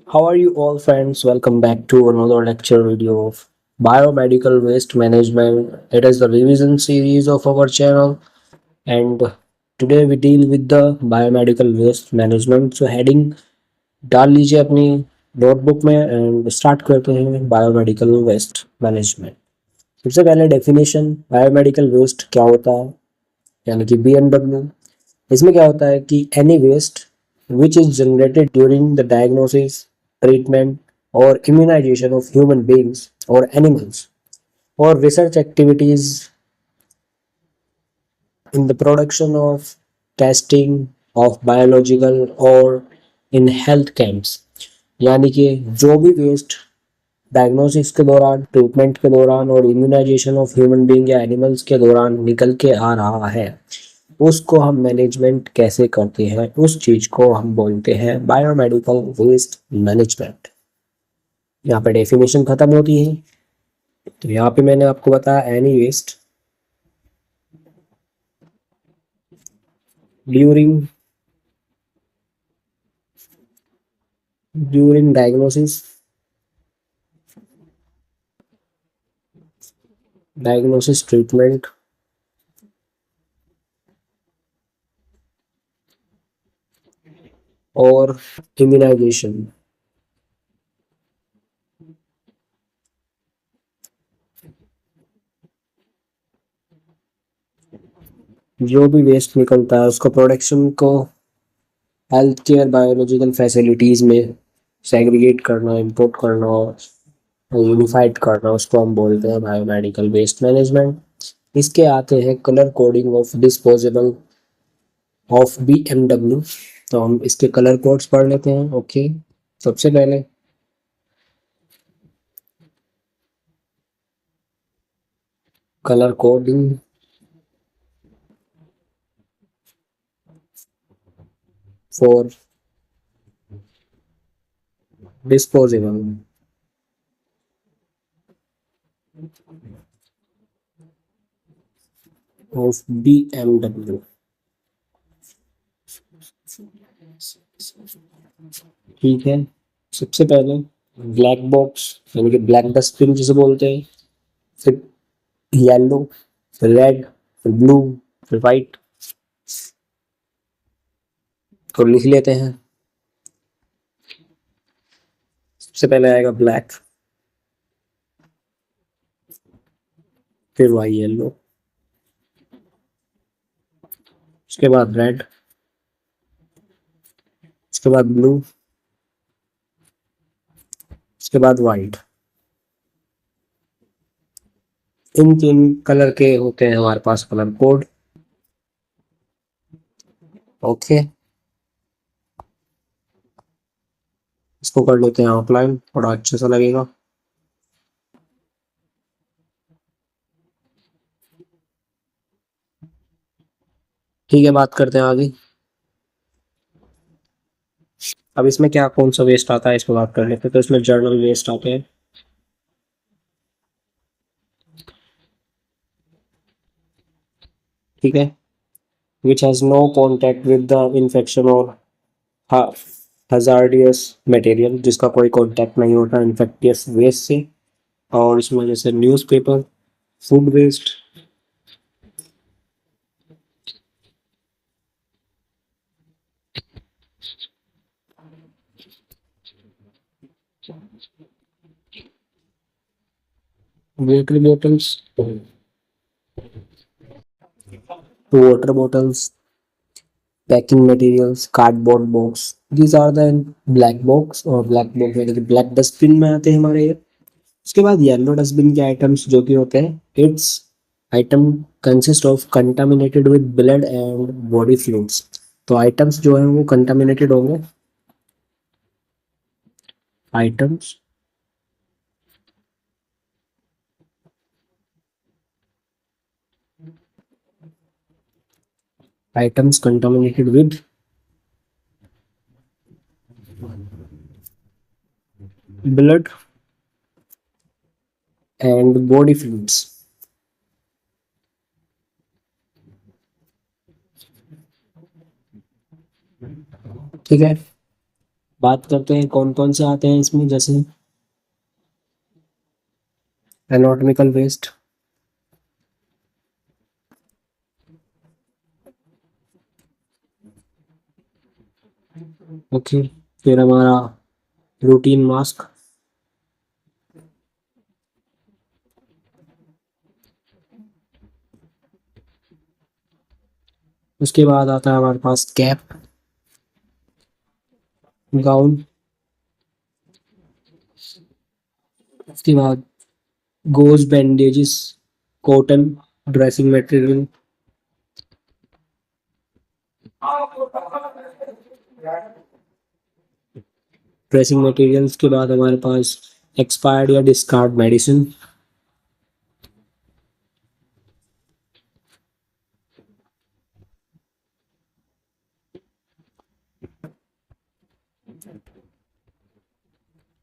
How are you all, friends? Welcome back to another lecture video of Biomedical Waste Management. It is the revision series of our channel, and today we deal with the Biomedical Waste Management. So heading डाल लीजिए अपनी notebook में and start करते हैं biomedical waste management. सबसे पहले definition biomedical waste क्या होता है, यानी कि BMW। इसमें क्या होता है कि any waste which is generated during the diagnosis, treatment और इम्यूनाइजेशन ऑफ ह्यूमन बींग्स और एनिमल्स और research activities in the production of testing of biological और इन हेल्थ कैंप्स, यानी कि जो भी वेस्ट डायग्नोसिस के दौरान, ट्रीटमेंट के दौरान और इम्यूनाइजेशन ऑफ ह्यूमन बींग या एनिमल्स के दौरान निकल के आ रहा है, उसको हम मैनेजमेंट कैसे करते हैं, उस चीज को हम बोलते हैं बायोमेडिकल वेस्ट मैनेजमेंट। यहाँ पे डेफिनेशन खत्म होती है। तो यहाँ पे मैंने आपको बताया any waste during during diagnosis treatment और इम्यूनाइजेशन। जो भी वेस्ट निकलता है उसको प्रोडक्शन को हेल्थ केयर बायोलॉजिकल फैसिलिटीज में सेग्रीगेट करना, इंपोर्ट करना और यूनिफाइड करना, उसको हम बोलते हैं बायोमेडिकल वेस्ट मैनेजमेंट। इसके आते हैं colour coding of disposable of BMW। तो हम इसके कलर कोड्स पढ़ लेते हैं। ओके, सबसे पहले colour coding for disposable of BMW। ठीक है, सबसे पहले ब्लैक बॉक्स यानी कि ब्लैक डस्टबिन जिसे बोलते हैं, फिर येलो, फिर रेड, फिर ब्लू, फिर वाइट। तो लिख लेते हैं। सबसे पहले आएगा ब्लैक, फिर वही येलो, उसके बाद रेड, उसके बाद ब्लू, उसके बाद वाइट। इन तीन कलर के होते हैं हमारे पास कलर कोड। ओके, इसको कर लेते हैं आउटलाइन, थोड़ा अच्छे से लगेगा। ठीक है, बात करते हैं आगे। अब इसमें क्या कौन सा वेस्ट आता है, इस पर बात कर लेते हैं। तो इसमें जर्नल वेस्ट आते हैं। ठीक है, which has no contact with the infection और हजार्डियस मटेरियल, जिसका कोई कॉन्टैक्ट नहीं होता इन्फेक्टियस वेस्ट से। और इसमें जैसे newspaper, food waste, water bottles, water bottles, packing materials, cardboard box. These are the black box और black box यानी कि black डस्टबिन में आते हैं हमारे ये। उसके बाद येलो डस्टबिन के आइटम्स जो कि होते हैं, it's item consist of contaminated with blood and body fluids. तो आइटम्स जो है वो कंटामिनेटेड होंगे। Items items contaminated with blood and body fluids. ठीक है, बात करते हैं कौन कौन से आते हैं इसमें, जैसे एनाटॉमिकल वेस्ट, ओके, फिर हमारा रूटीन मास्क, उसके बाद आता है हमारे पास कैप, गाउन, उसके बाद goes bandages, cotton dressing material, dressing materials के बाद हमारे पास एक्सपायर्ड या डिस्कार्ड मेडिसिन,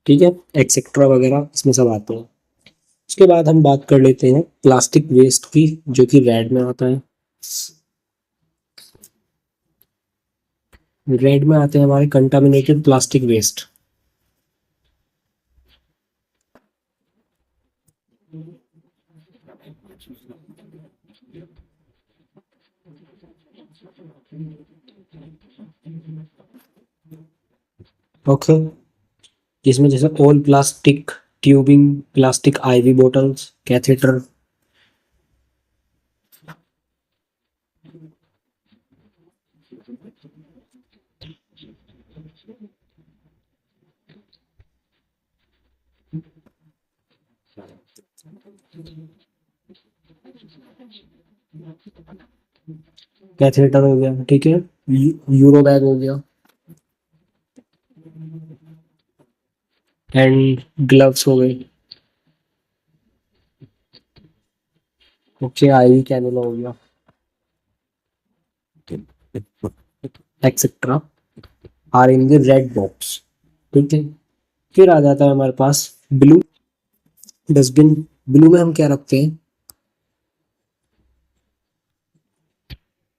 ठीक है, एक्सेट्रा वगैरह इसमें सब आते हैं। उसके बाद हम बात कर लेते हैं प्लास्टिक वेस्ट की, जो कि रेड में आता है। रेड में आते हैं हमारे कंटामिनेटेड प्लास्टिक वेस्ट, ओके, जिसमें जैसे all plastic tubing, plastic IV bottles, catheter, catheter हो गया, ठीक है, यूरो बैग हो गया, एंड ग्लव्स हो गए, ओके, आईवी कैनुला हो गया, etcetera are in the red box, ठीक है। फिर आ जाता है हमारे पास ब्लू डस्टबिन। ब्लू में हम क्या रखते हैं?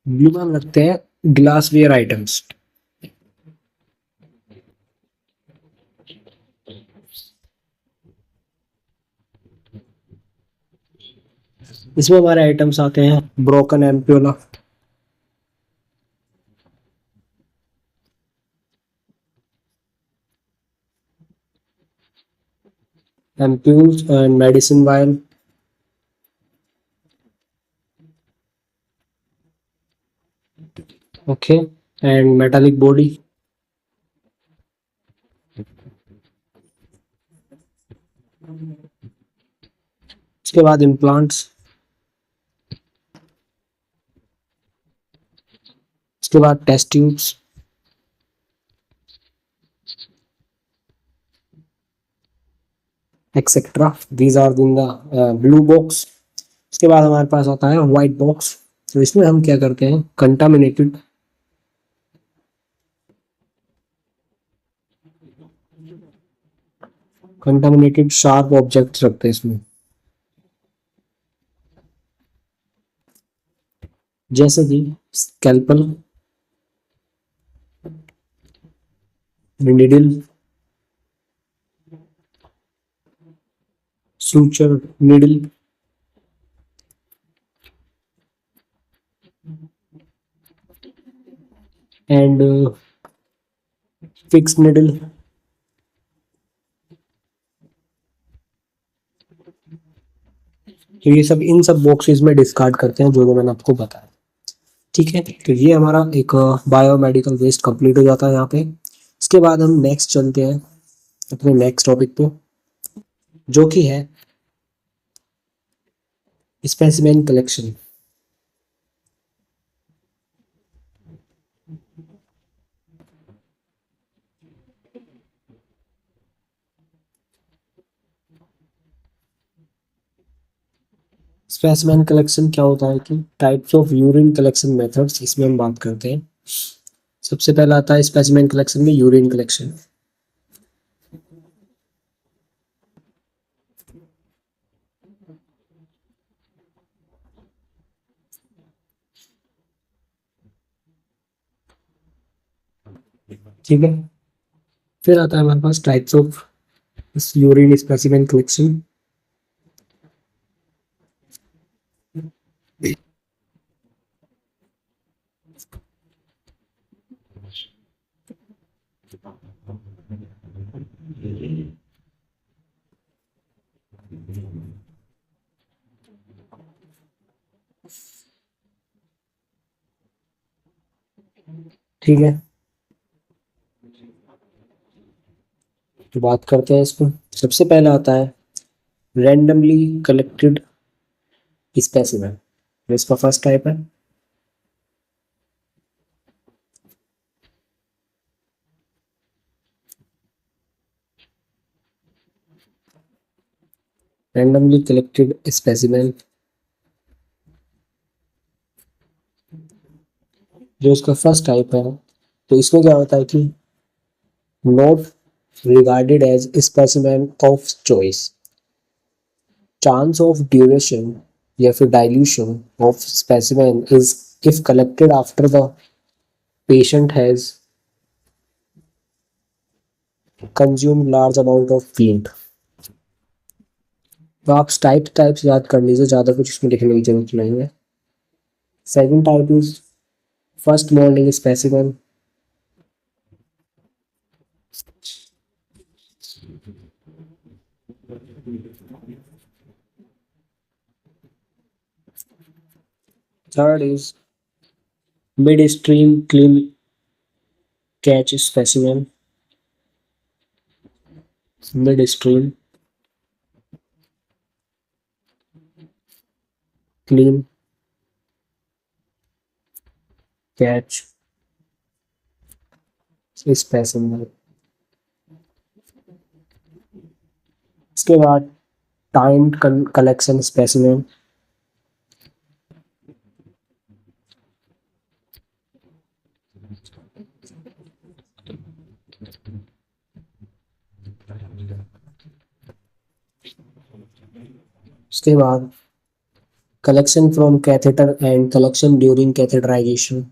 ब्लू में हम रखते हैं ग्लासवेयर आइटम्स, इसमें हमारे आइटम्स आते हैं broken ampoule, ampoules and medicine vial, okay, and metallic body, उसके बाद इम्प्लांट्स, उसके बाद test tubes, etcetera, these are in the blue box. उसके बाद हमारे पास आता है व्हाइट बॉक्स। तो इसमें हम क्या करते हैं? कंटामिनेटेड शार्प ऑब्जेक्ट्स रखते हैं इसमें, जैसे कि scalpel, needle, suture needle, and fixed needle। तो ये सब इन सब बॉक्सेस में डिस्कार्ड करते हैं, जो जो मैंने आपको बताया, ठीक है। तो ये हमारा एक बायोमेडिकल वेस्ट कंप्लीट हो जाता है यहाँ पे। इसके बाद हम नेक्स्ट चलते हैं अपने नेक्स्ट टॉपिक पे, जो कि है स्पेसिमेन कलेक्शन। स्पेसिमेन कलेक्शन क्या होता है कि types of urine collection methods, इसमें हम बात करते हैं। सबसे पहला आता है स्पेसिमेन कलेक्शन में यूरिन कलेक्शन। ठीक है, फिर आता है हमारे पास types of urine specimen collection. ठीक है, तो बात करते हैं इसको। सबसे पहला आता है रैंडमली कलेक्टेड स्पेसिमेन। तो इसका फर्स्ट टाइप है रैंडमली कलेक्टेड स्पेसिमेन। जो इसका फर्स्ट टाइप है, तो इसमें क्या होता है कि not regarded as specimen of choice, chance of duration या फिर dilution of specimen is if collected after the patient has consumed large amount of fluid। तो आप टाइप्स याद कर लीजिए, ज़्यादा कुछ इसमें लिखने की जरूरत नहीं है। Second type is first morning specimen. Third is mid stream clean catch specimen. Mid stream clean catch specimen. इसके बाद टाइम्ड कलेक्शन स्पेसिमेन। उसके बाद collection from catheter and collection during catheterization।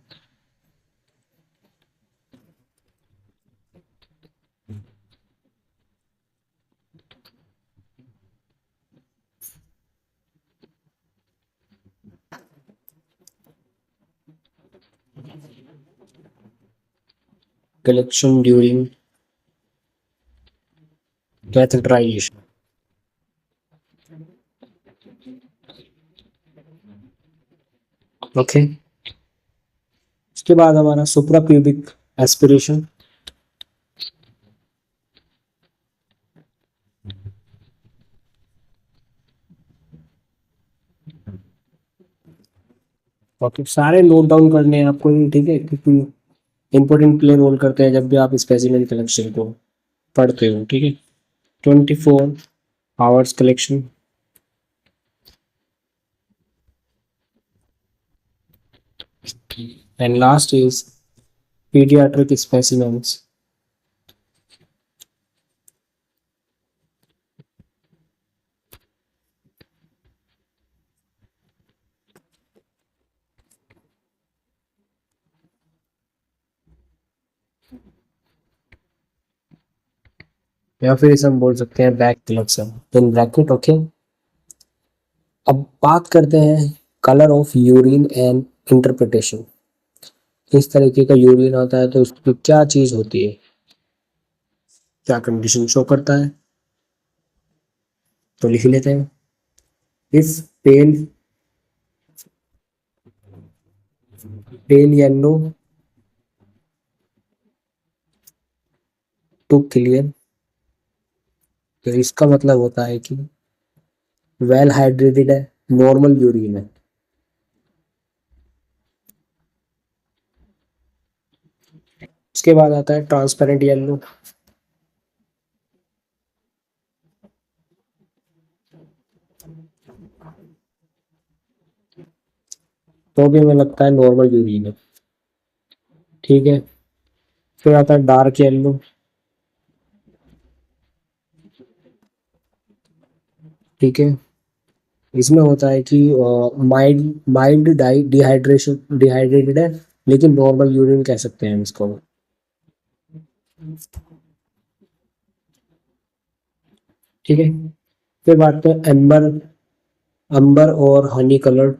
collection during catheterization। Okay, उसके बाद हमारा सुप्रा pubic aspiration. Okay, सारे note down करने हैं आपको, ठीक है, क्योंकि इंपॉर्टेंट प्ले रोल करते हैं जब भी आप स्पेसिमेन कलेक्शन को पढ़ते हो, ठीक है। 24 hours collection. And last is paediatric specimens. या फिर इसे हम बोल सकते हैं back collection in bracket. Okay, अब बात करते हैं colour of urine and interpretation. किस तरीके का यूरिन आता है, तो उसकी क्या चीज होती है, क्या कंडीशन शो करता है, तो लिख लेते हैं। If pale pale yellow to clear, तो इसका मतलब होता है कि वेल हाइड्रेटेड है, नॉर्मल यूरिन है। इसके बाद आता है ट्रांसपेरेंट येलो। तो भी हमें लगता है नॉर्मल यूरिन है, ठीक है। फिर आता है डार्क येलो। ठीक है, इसमें होता है कि माइल्ड माइल्ड डिहाइड्रेशन डिहाइड्रेटेड है, लेकिन नॉर्मल यूरिन कह सकते हैं हम इसको। ठीक है। फिर बात करें एम्बर, अंबर और हनी कलर।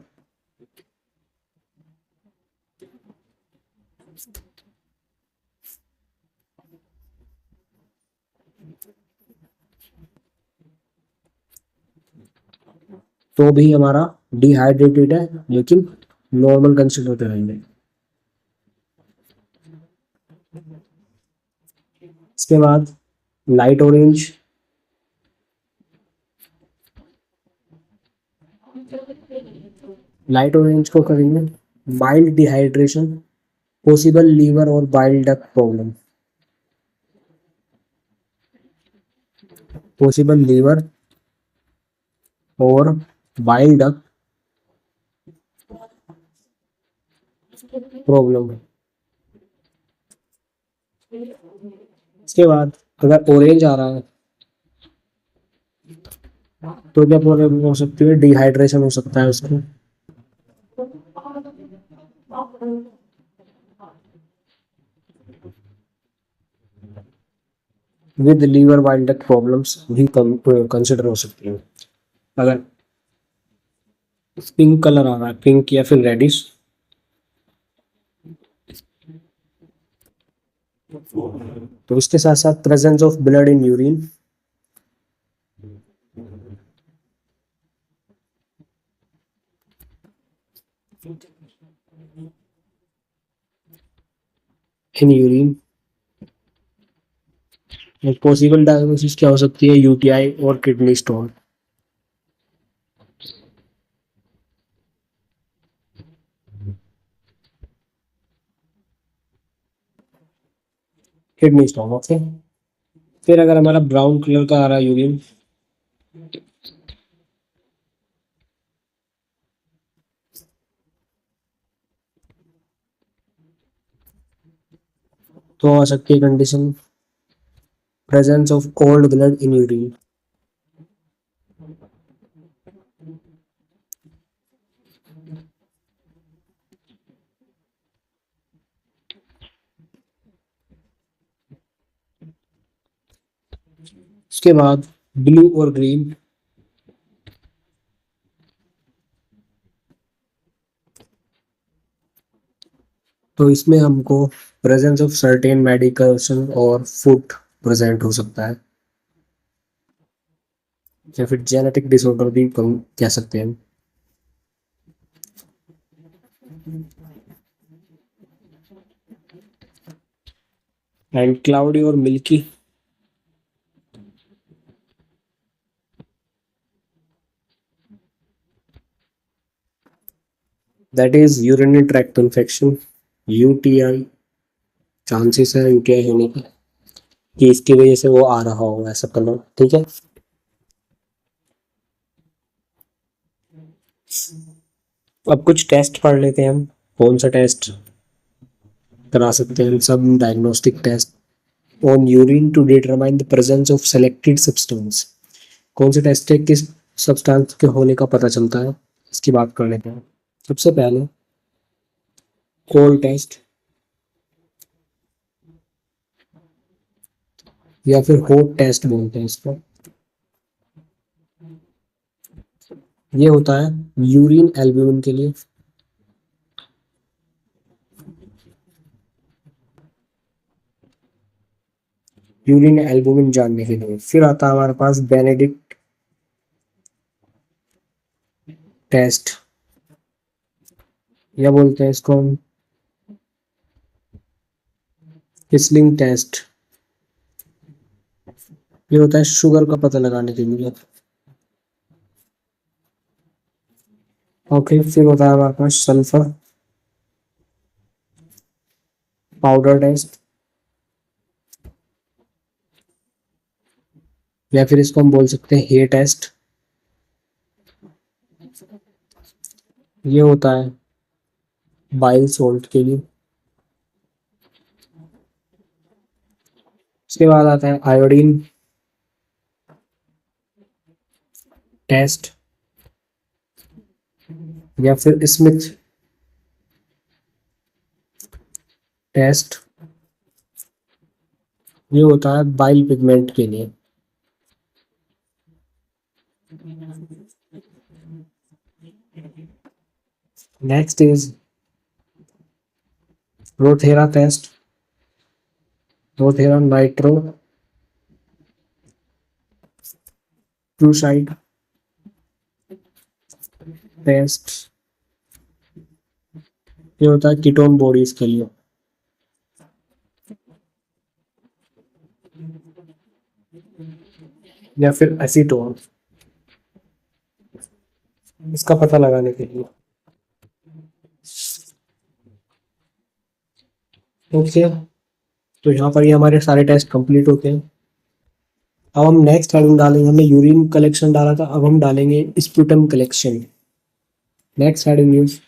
तो भी हमारा डिहाइड्रेटेड है लेकिन नॉर्मल कंसिडर करेंगे। इसके बाद लाइट ऑरेंज, लाइट ऑरेंज को करेंगे माइल्ड डिहाइड्रेशन, पॉसिबल लीवर और bile duct problem, possible liver और बाइल डक्ट प्रॉब्लम। इसके बाद अगर ऑरेंज आ रहा है तो क्या प्रॉब्लम हो सकती है, डिहाइड्रेशन हो सकता है उसको। With liver bile duct problems भी कंसिडर हो सकती है। अगर पिंक कलर आ रहा है, पिंक या फिर रेडिश, तो इसके साथ साथ presence of blood in urine, in urine. एक पॉसिबल डायग्नोसिस क्या हो सकती है, यूटीआई और kidney stone. Kidney stone, okay. फिर अगर हमारा ब्राउन कलर का आ रहा है यूरिन, तो आ सकती है condition presence of cold blood in urine. उसके बाद ब्लू और ग्रीन, तो इसमें हमको प्रेजेंस ऑफ सर्टेन मेडिकेशन और फूड प्रेजेंट हो सकता है, या फिर जेनेटिक डिसऑर्डर भी कह सकते हैं। एंड क्लाउडी और milky, that is urinary tract infection, UTI. Chances है यूटीआई होने का, कि इसकी वजह से वो आ रहा हो ऐसा कलर, ठीक है। अब कुछ टेस्ट पढ़ लेते हैं हम, कौन सा टेस्ट करा सकते हैं सब diagnostic test on urine to determine the presence of selected substance. कौन से टेस्ट है किस सब्सटेंस के होने का पता चलता है, इसकी बात कर लेते हैं। सबसे पहले कोल टेस्ट या फिर होट टेस्ट बोलते हैं इसको। ये होता है यूरिन एल्ब्यूमिन के लिए। यूरिन एल्ब्यूमिन जानने के लिए। फिर आता है हमारे पास बेनेडिक्ट टेस्ट, या बोलते हैं इसको हम किसलिंग टेस्ट। ये होता है शुगर का पता लगाने के लिए। ओके, फिर होता है हमारे पास सल्फर पाउडर टेस्ट, या फिर इसको हम बोल सकते हैं हेयर टेस्ट। ये होता है बाइल सोल्ट के लिए। उसके बाद आता है आयोडीन टेस्ट, या फिर स्मिथ टेस्ट। ये होता है बाइल पिगमेंट के लिए। Next is Rothera test, Rothera nitro fluoride test. ये होता है कीटोन बॉडीज के लिए। या फिर एसीटोन, इसका पता लगाने के लिए। ओके, तो यहाँ पर ये हमारे सारे टेस्ट कंप्लीट होते हैं। अब हम नेक्स्ट हेडिंग डालेंगे, हमने यूरिन कलेक्शन डाला था, अब हम डालेंगे sputum collection. Next heading is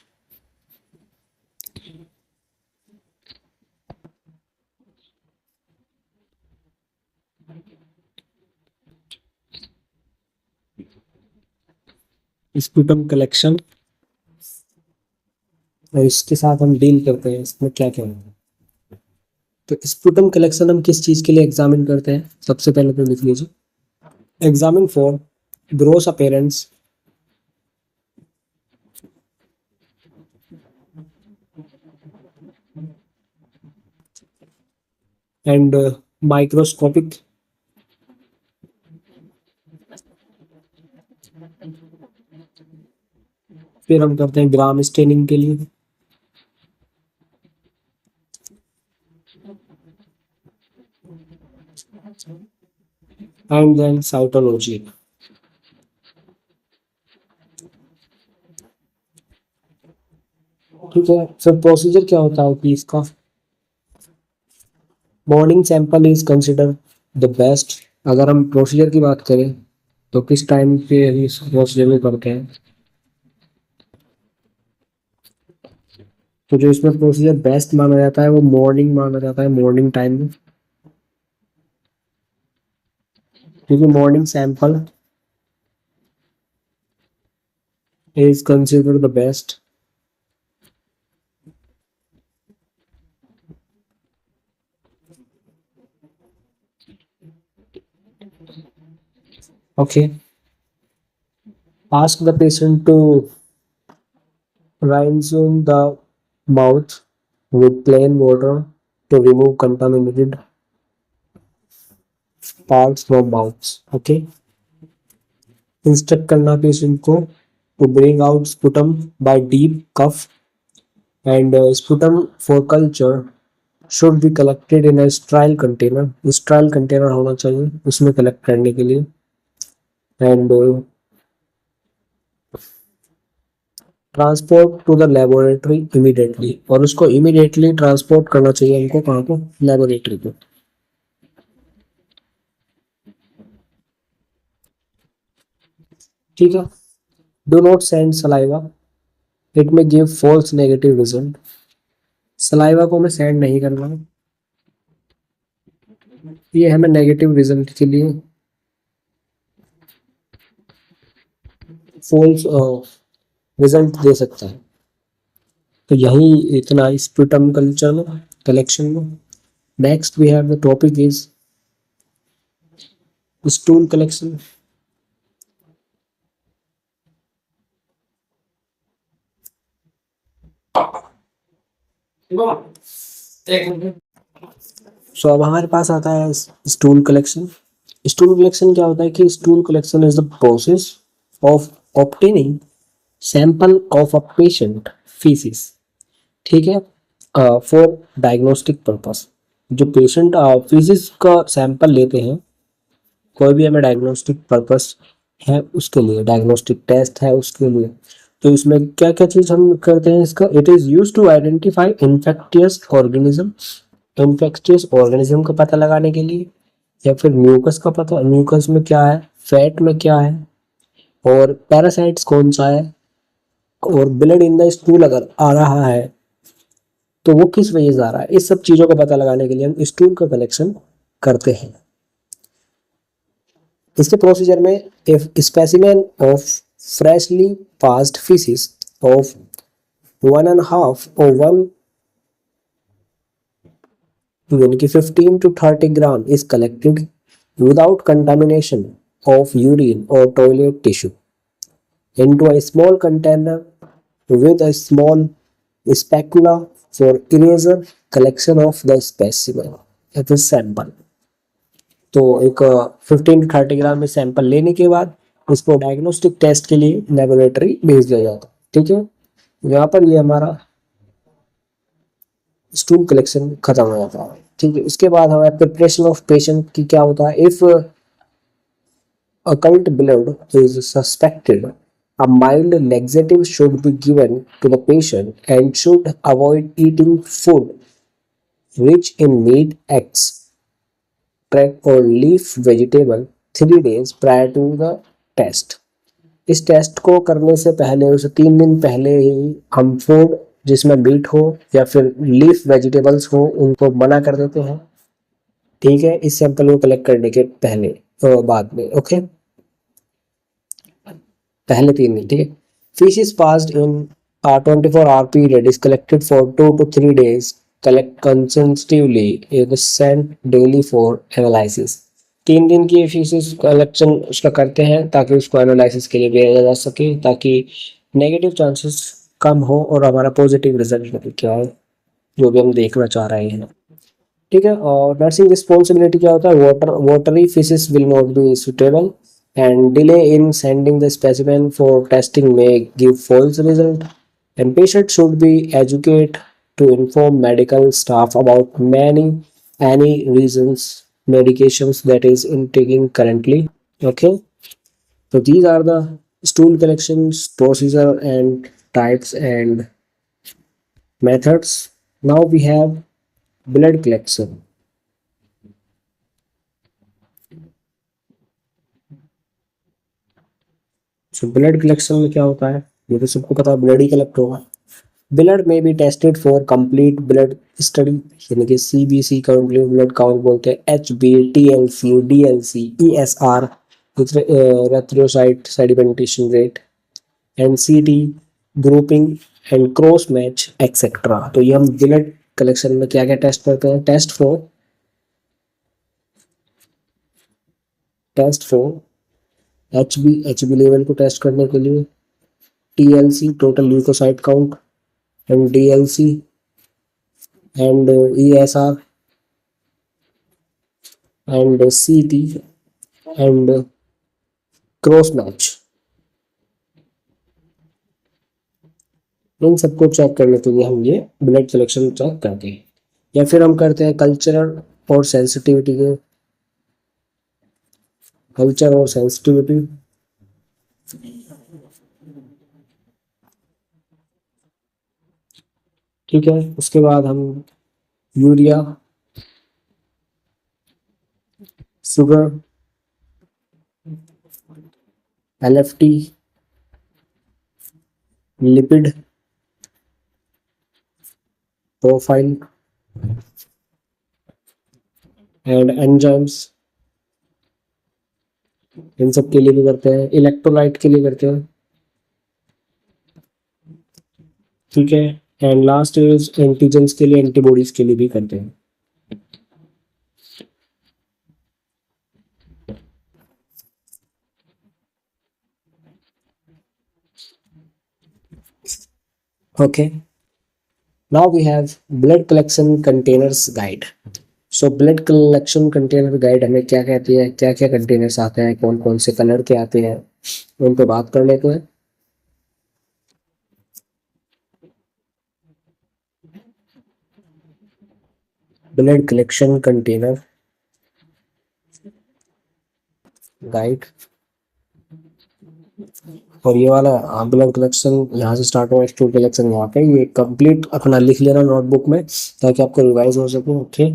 sputum collection, और इसके साथ हम डील करते हैं इसमें क्या क्या है। तो स्पुटम कलेक्शन हम किस चीज के लिए एग्जामिन करते हैं, सबसे पहले तो लिख लीजिए, examine for gross appearance and microscopic फिर हम करते हैं ग्राम स्टेनिंग के लिए, एंड देन साइटोलॉजी। ठीक है, फिर प्रोसीजर क्या होता है कि इसका morning sample is consider the best. अगर हम प्रोसीजर की बात करें तो किस टाइम पे इस प्रोसीजर में करते हैं, तो जो इसमें प्रोसीजर बेस्ट माना जाता है वो मॉर्निंग माना जाता है, मॉर्निंग टाइम में, क्योंकि morning sample is consider the best. Okay, ask the patient to rinse the mouth with plain water to remove contaminated parts from mouth. Okay, instruct करना patient को to bring out sputum by deep cough, and sputum for culture should be collected in a sterile container. sterile container होना चाहिए उसमें collect करने के लिए, and transport to the laboratory immediately, और उसको इमीडिएटली ट्रांसपोर्ट करना चाहिए इनको, कहाँ को, लेबोरेटरी को। ठीक है, do not send saliva, it may give false negative result. Saliva को हमें सेंड नहीं करना, ये हमें नेगेटिव रिजल्ट के लिए फॉल्स रिजल्ट दे सकता है। तो यही इतना स्पुटम कल्चर में, कलेक्शन में। Next we have the topic is stool collection. So अब हमारे पास आता है स्टूल कलेक्शन। स्टूल कलेक्शन क्या होता है कि stool collection is the process of obtaining sample of a patient faeces. ठीक है, फॉर डायग्नोस्टिक पर्पस। जो पेशेंट फीसिस का सैंपल लेते हैं, कोई भी हमें डायग्नोस्टिक पर्पस है उसके लिए, डायग्नोस्टिक टेस्ट है उसके लिए, तो इसमें क्या क्या चीज हम करते हैं इसका, it is use to identify infectious organism, infectious organism का पता लगाने के लिए, या फिर म्यूकस का पता, म्यूकस में क्या है, फैट में क्या है, और पैरासाइट्स कौन सा है, और ब्लड इन द स्टूल अगर आ रहा है तो वो किस वजह से आ रहा है, इस सब चीजों का पता लगाने के लिए हम स्टूल का कलेक्शन करते हैं। इसके प्रोसीजर में if specimen of freshly passed faeces of 1.5 or 1 यानी कि 15 to 30 gram is collected without contamination of urine or toilet tissue into a small container with a small spatula for eraser collection of the specimen of the sample. तो एक 15 to 30 ग्राम में sample लेने के बाद उसको diagnostic test के लिए laboratory भेज दिया जाता है। ठीक है, यहाँ पर ये हमारा स्टूल कलेक्शन खत्म हो जाता है। ठीक है, उसके बाद हमारा प्रिपरेशन ऑफ पेशेंट की क्या होता है। If occult blood is suspected, a mild laxative should be given to the patient and should avoid eating food rich in meat, eggs, or leaf vegetable 3 days prior to the test. इस test को करने से पहले उसे 3 दिन पहले ही हम food जिसमें मीट हो या फिर लीफ वेजिटेबल्स हो उनको मना कर देते हैं। ठीक है, इस सैंपल को कलेक्ट करने के पहले तो बाद में। ओके, पहले 3 दिन। ठीक है, fish is passed in a 24-hour period is collected for 2 to 3 days, collect consecutively is sent daily for analysis। 3 दिन की फिशेस कलेक्शन उसका करते हैं ताकि उसको एनालिसिस के लिए भेजा जा सके, ताकि नेगेटिव चांसेस कम हो और हमारा पॉजिटिव रिजल्ट निकल के आए जो भी हम देखना चाह रहे हैं। ठीक है, और नर्सिंग रिस्पॉन्सिबिलिटी क्या होता है। Watery fishes will not be suitable and delay in sending the specimen for testing may give false result, and patient should be educated to inform medical staff about any reasons medications that is in taking currently. Okay, so these are the stool collections procedure and types and methods. Now we have blood collection. So blood collection में क्या होता है, ये तो सबको पता है, blood ही collect होगा। ब्लड में be tested for complete blood study, यानी कि CBC कंप्लीट ब्लड काउंट बोलते हैं, HB, TLC, DLC, ESR erythrocyte sedimentation rate, NCT grouping and cross match etcetera. तो ये हम ब्लड कलेक्शन में क्या क्या टेस्ट करते हैं। टेस्ट फॉर HB लेवल को टेस्ट करने के लिए, TLC total leucocyte count, and DLC and ESR and CT and cross match, इन सबको चेक करने के लिए हम ये ब्लड कलेक्शन चेक करते हैं। या फिर हम करते हैं कल्चर और सेंसिटिविटी के, कल्चर और सेंसिटिविटी। ठीक है, उसके बाद हम urea, sugar, LFT, lipid profile and enzymes, इन सब के लिए भी करते हैं। इलेक्ट्रोलाइट के लिए करते हैं। ठीक है, एंड लास्ट इज एंटीजेंस के लिए, एंटीबॉडीज के लिए भी करते हैं। Okay, now we have blood collection containers guide. So blood collection container guide हमें क्या कहती है, क्या क्या कंटेनर्स आते हैं, कौन कौन से कलर के आते हैं, उन पर बात कर लेते हैं। ब्लड कलेक्शन कंटेनर गाइड, और ये वाला ब्लड कलेक्शन यहाँ से स्टार्ट हुआ, स्टूल कलेक्शन यहाँ पे। ये कंप्लीट अपना लिख लेना नोटबुक में ताकि आपको रिवाइज हो सके। ओके,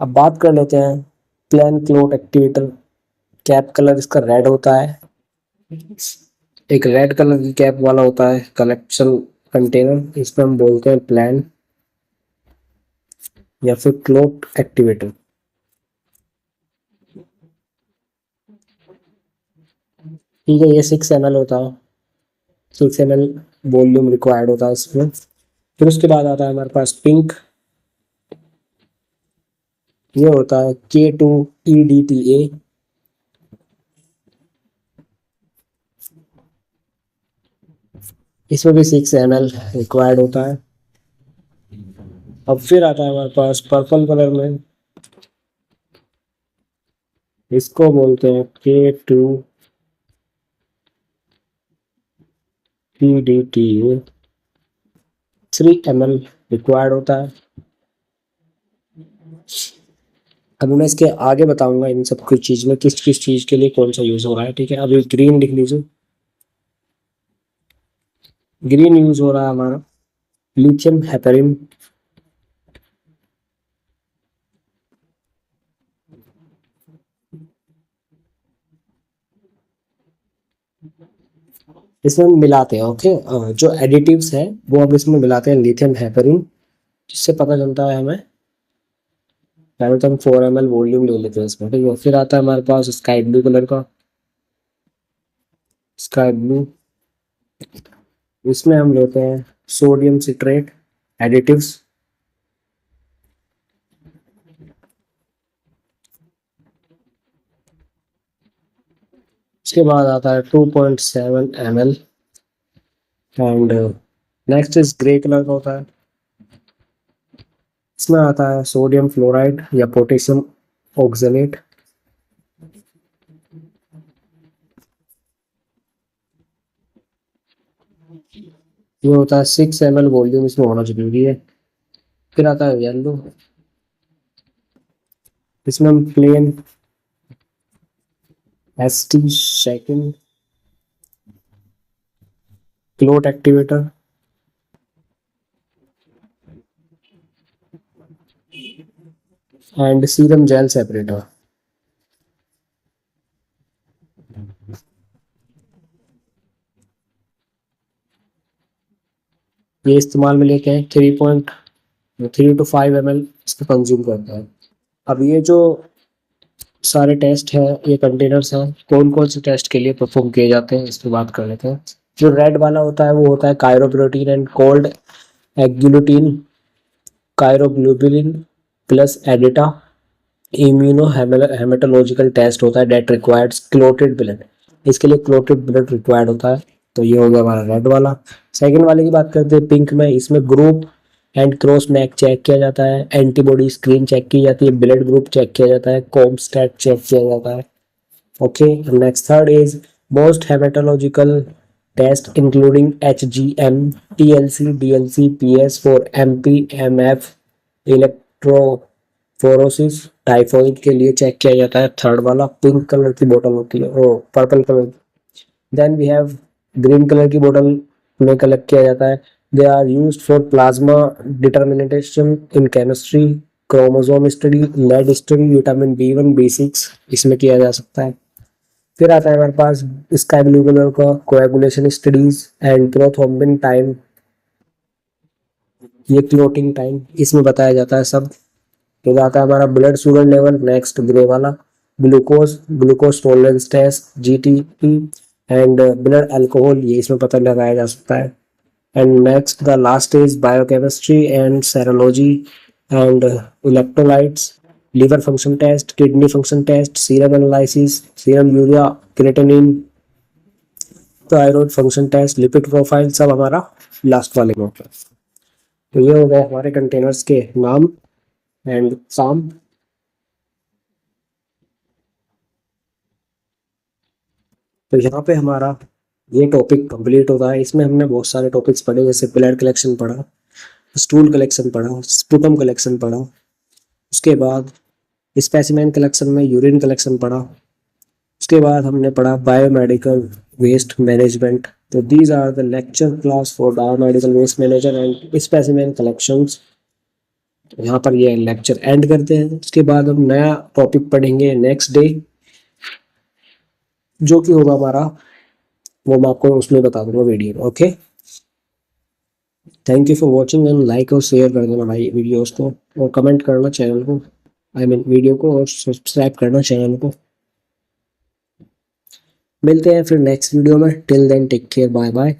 अब बात कर लेते हैं plain clot activator. Cap colour इसका रेड होता है, एक रेड कलर की कैप वाला होता है कलेक्शन कंटेनर, इसमें हम बोलते हैं प्लेन या फिर क्लोट एक्टिवेटर। ठीक है, ये 6 ml होता है, 6 ml वॉल्यूम रिक्वायर्ड होता है इसमें। फिर उसके बाद आता है हमारे पास पिंक ये होता है K2EDTA। इसमें भी 6 ml रिक्वायर्ड होता है। अब फिर आता है हमारे पास पर्पल कलर में, इसको बोलते हैं K2EDTA। 3 ml रिक्वायर्ड होता है। अभी मैं इसके आगे बताऊंगा इन सब कुछ चीज में किस किस चीज के लिए कौन सा यूज हो रहा है, ठीक है। अभी ग्रीन लिख लीजिए। ग्रीन यूज हो रहा है हमारा लिथियम हेपेरिन। इसमें हम मिलाते हैं, ओके। जो एडिटिव्स है वो हम इसमें मिलाते हैं लिथियम हेपेरिन, जिससे पता चलता है हमें। पहले तो हम 4 ml वॉल्यूम ले लेते हैं इसमें, ठीक है। फिर आता है हमारे पास स्काई ब्लू कलर का, स्काई ब्लू। इसमें हम लेते हैं सोडियम सिट्रेट एडिटिव्स। इसके बाद आता है 2.7 ml। And next is grey colour का होता है। इसमें आता है सोडियम फ्लोराइड या पोटेशियम ऑक्सलेट। ये होता है 6 ml वॉल्यूम, इसमें होना जरूरी है। फिर आता है येलो। इसमें हम plain ST second clot activator and serum gel separator. ये इस्तेमाल में लेके हैं 3.3 to 5 ml इसको कंज्यूम करता है। अब ये जो सारे टेस्ट हैं, ये कंटेनर्स हैं, कौन कौन से टेस्ट के लिए परफॉर्म किए जाते हैं इस पर बात कर लेते हैं। जो रेड वाला होता है वो होता है cryoprotein and cold agglutinin cryoglobulin plus EDTA immuno haematological test होता है डेट रिक्वायर्ड क्लोटेड ब्लड। इसके लिए क्लोटेड ब्लड रिक्वायर्ड होता है। तो ये हो गया हमारा रेड वाला। सेकंड वाले की बात करते हैं पिंक में। इसमें group and cross match check किया जाता है, एंटीबॉडी स्क्रीन चेक की जाती है, ब्लड ग्रुप चेक किया जाता है, कॉम्स्टैट चेक किया जाता है, okay. Next third is most haematological test including HGM TLC DLC PS for MP MF electrophoresis typhoid के लिए चेक किया जाता है। थर्ड वाला पिंक कलर की बोतल होती है, ओ purple colour. Then we have green colour की बोतल में कलेक्ट किया जाता है। They are used for plasma determination in chemistry, chromosome study, lead study, vitamin B1 B6 इसमें किया जा सकता है। फिर आता है हमारे पास स्काई ब्लू कलर का coagulation studies and prothrombin time, ये क्लोटिंग टाइम इसमें बताया जाता है सब। फिर आता है हमारा blood sugar level, next grey वाला glucose glucose tolerance test GTP and blood alcohol, ये इसमें पता लगाया जा सकता है। And next the last is biochemistry and serology and electrolytes, liver function test, kidney function test, serum analysis, serum urea creatinine, thyroid function test, lipid profile, सब हमारा last वाले में होता है। तो ये हो गए हमारे कंटेनर्स के नाम एंड काम। तो यहाँ पे हमारा ये टॉपिक कंप्लीट होता है। इसमें हमने बहुत सारे टॉपिक्स पढ़े, जैसे ब्लड कलेक्शन पढ़ा, स्टूल कलेक्शन पढ़ा, स्पुटम कलेक्शन पढ़ा, उसके बाद स्पेसिमेन कलेक्शन में यूरिन कलेक्शन पढ़ा, उसके बाद हमने पढ़ा बायोमेडिकल वेस्ट मैनेजमेंट। तो these are the lecture class for biomedical waste manager and specimen collections. तो यहाँ पर ये लेक्चर एंड करते हैं। उसके बाद हम नया टॉपिक पढ़ेंगे नेक्स्ट डे, जो कि होगा हमारा, वो मैं आपको उसमें बता दूंगा वीडियो में, okay. Thank you for watching and like और शेयर कर देना भाई वीडियोस को, और कमेंट करना चैनल को, आई मीन वीडियो को, और सब्सक्राइब करना चैनल को। मिलते हैं फिर नेक्स्ट वीडियो में। Till then take care, bye bye.